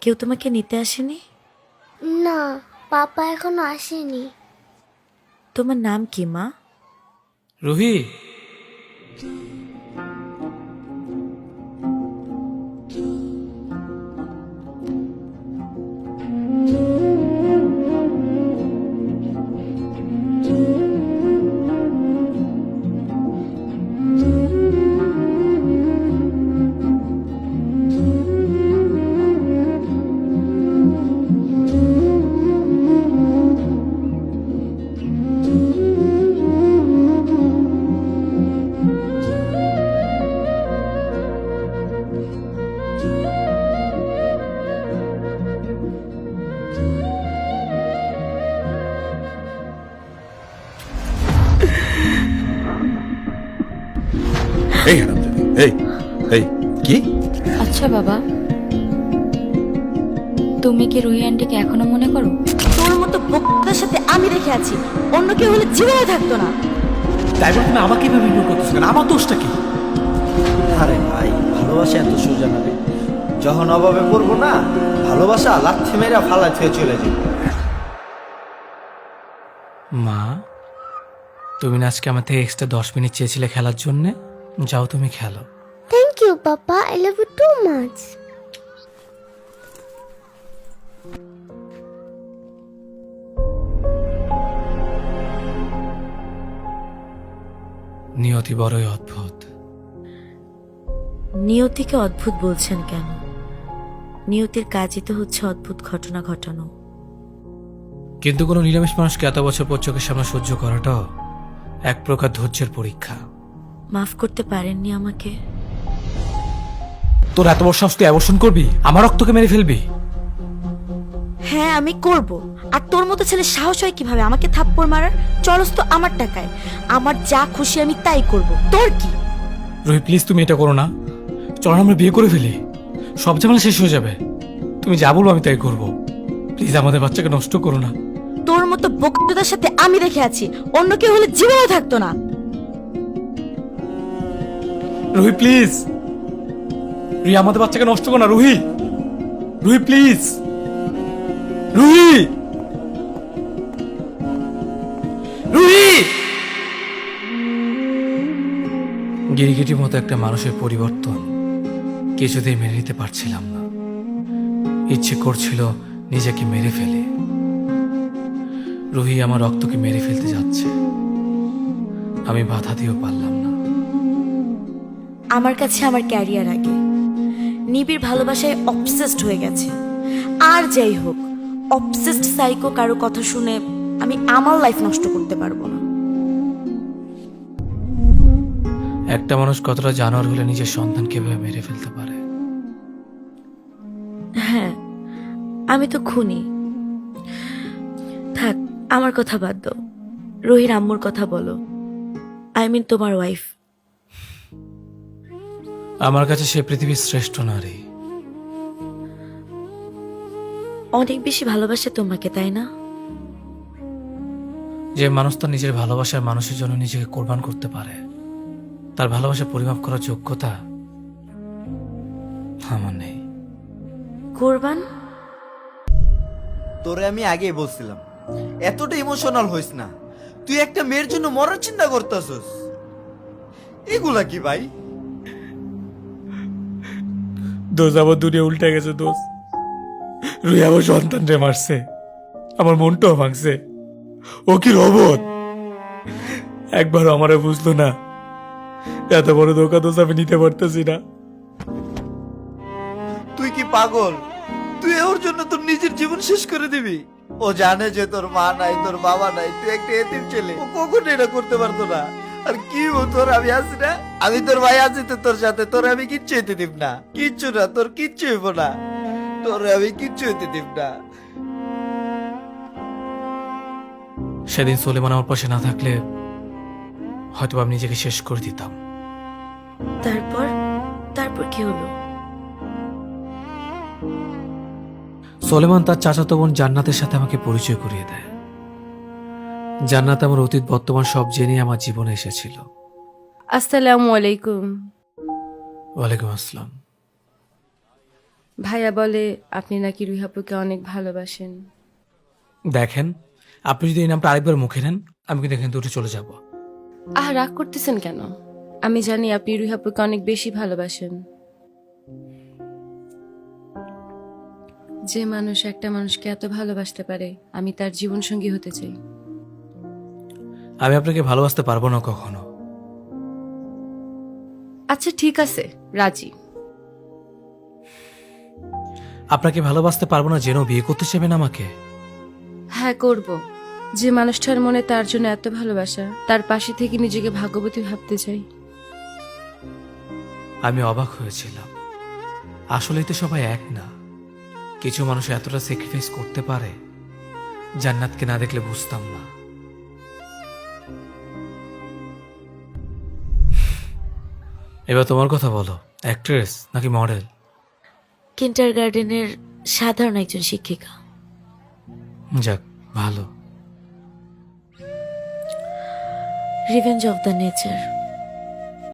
কেউ তোমাকে নিতে আসেনি? না, পাপা এখনো আসেনি। তোমার নাম কি মা? রুহি, এই হারামজাদি, এই এই কি? আচ্ছা বাবা, তুমি কি রুহি আন্টিকে এখনো মনে করো? তোর মতো বক্তার সাথে আমি রেখে আছি, অন্য কেউ হলে জীবনে থাকতো না। তাই বলে তুমি আমাকে এভাবে ইগনোর করতেছো কেন? আমার দোষটা কি? আরে ভাই, ভালোবাসা এত সোজা না রে। যখন অভাবে পড়বো না, ভালোবাসা লাথি মেরা ফালা থেকে চলে যাবে। মা, তুমি না আজকে আমার থেকে এক্সট্রা 10 মিনিট চেয়েছিলে খেলার জন্যে? যাও তুমি খেলো। Thank you papa, I love you too much. নিয়তি বড়ই অদ্ভুত। নিয়তিকে অদ্ভুত বলছেন কেন? নিয়তির কাজই তো হচ্ছে অদ্ভুত ঘটনা ঘটানো। কিন্তু কোনো নিরামিষ মানুষকে এত বছর পর চোখের সামনে সহ্য করাটাও এক প্রকার ধৈর্যের পরীক্ষা। মাফ করতে পারেননি আমাকে? তোর এত বড় সাহস, তুই অ্যাবর্শন করবি? আমার রক্তকে মেরে ফেলবি? হ্যাঁ আমি করব। আর তোর মতো ছেলে সাহস হয় কিভাবে আমাকে থাপ্পড় মারার? চলস তো আমার টাকায়, আমার যা খুশি আমি তাই করব। তোর কি? রোহি প্লিজ, তুমি এটা করো না। চলো না আমরা বিয়ে করে ফেলি, সব ঝামেলা শেষ হয়ে যাবে। তুমি যা বলবো আমি তাই করবো। প্লিজ আমাদের বাচ্চাকে নষ্ট করো না। তোর মতো বক্তৃতার সাথে আমি রেখে আছি, অন্য কেউ হলে জীবনে থাকতো না। রুহি প্লিজ, রুহি আমাদের বাচ্চাকে নষ্ট করো না। রুহি, রুহি প্লিজ, রুহি, রুহি। গিরিগিটির মতো একটা মানুষের পরিবর্তন কিছুতেই মেনে নিতে পারছিলাম না। ইচ্ছে করছিল নিজেকে মেরে ফেলে। রুহি আমার রক্তকে মেরে ফেলতে যাচ্ছে, আমি বাধা দিয়েও পারলাম না। আমার কাছে আমার ক্যারিয়ার আগে। নিবিড় ভালোবাসায় অবসেসড হয়ে গেছে। আর যাই হোক, অবসেসড সাইকো কারো কথা শুনে আমি আমার লাইফ নষ্ট করতে পারবো না। একটা মানুষ কতটা জানোয়ার হলে নিজের সন্তানকে ভেবে মেরে ফেলতে পারে। হ্যাঁ, আমি তো খুনি। থাক, আমার কথা বাদ দাও। রোহির আম্মুর কথা বলো, আই মিন তোমার ওয়াইফ। আমার কাছে সে পৃথিবীর শ্রেষ্ঠ নারী। অনেক বেশি ভালোবাসে তোমাকে, তাই না? যে মানুষ তার নিজের ভালোবাসার মানুষের জন্য নিজেকে কোরবান করতে পারে, তার ভালোবাসা পরিমাপ করার যোগ্যতা আমার নেই। কোরবান? তোরে আমি আগেই বলছিলাম, এতটা ইমোশনাল হইস না। তুই একটা মেয়ের জন্য মরার চিন্তা করতেছস, এগুলা কি ভাই? দোষ আমার দুনিয়া উল্টে গেছে। দোষ রুই আমার সন্তান রে মারছে, আমার মনটাও ভাঙছে। ও কি রবট? একবার আমারে বুঝলো না। এত বড় ধোকা দোষ আমি নিতে পারতেছি না। তুই কি পাগল? তুই ওর জন্য তোর নিজের জীবন শেষ করে দিবি? ও জানে যে তোর মা নাই, তোর বাবা নাই, তুই একটা এতিম ছেলে। ও কখনো এটা করতে পারতো না। আর কি ও তোর, আমি আছি না, আমি তোর ভাই আছি তো তোর সাথে। তোর আমি কিচ্ছু হইতে দিব না, কিচ্ছু না, তোর কিচ্ছু হইব না, তোর আমি কিচ্ছু হইতে দিব না। সেদিন সোলেমান আমার পাশে না থাকলে হয়তো আমি নিজেকে শেষ করে দিতাম। তারপর তারপর কি হলো? সোলেমান তার চাচাতো বোন জান্নাতের সাথে আমাকে পরিচয় করিয়ে দেয়। জান্নাত আমার অতীত বর্তমান সব জেনে আমার জীবনে এসেছিল। আসসালামু আলাইকুম। ওয়ালাইকুম আসসালাম। ভাইয়া বলে আপনি নাকি রুহাপুকে অনেক ভালোবাসেন। দেখেন, আপনি যদি এই নামটা আরেকবার মুখে নেন, আমি কিন্তু এখান থেকে উঠে চলে যাব। রাগ করতেছেন কেন? আমি জানি আপনি রুহাপুকে অনেক বেশি ভালোবাসেন। যে মানুষ একটা মানুষকে এত ভালোবাসতে পারে, আমি তার জীবন সঙ্গী হতে চাই। আমি আপনাকে ভালোবাসতে পারবো না কখনো। আচ্ছা ঠিক আছে, রাজি। আপনাকে ভালোবাসতে পারবো না জেনেও বিয়ে করতে চাইবেন আমাকে? হ্যাঁ করব। যে মানুষটার মনে তার জন্য এত ভালোবাসা, তার পাশে থেকে নিজেকে ভাগ্যবতী ভাবতে চাই। আমি অবাক হয়েছিলাম, আসলেই তো সবাই এক না। কিছু মানুষ এতটা স্যাক্রিফাইস করতে পারে, জান্নাতকে না দেখলে বুঝতাম না। এবার তোমার কথা বলো, অ্যাক্ট্রেস নাকি মডেল? কিন্টার গার্ডেনের সাধারণ একজন শিক্ষিকা। যাক, ভালো। Revenge of the nature.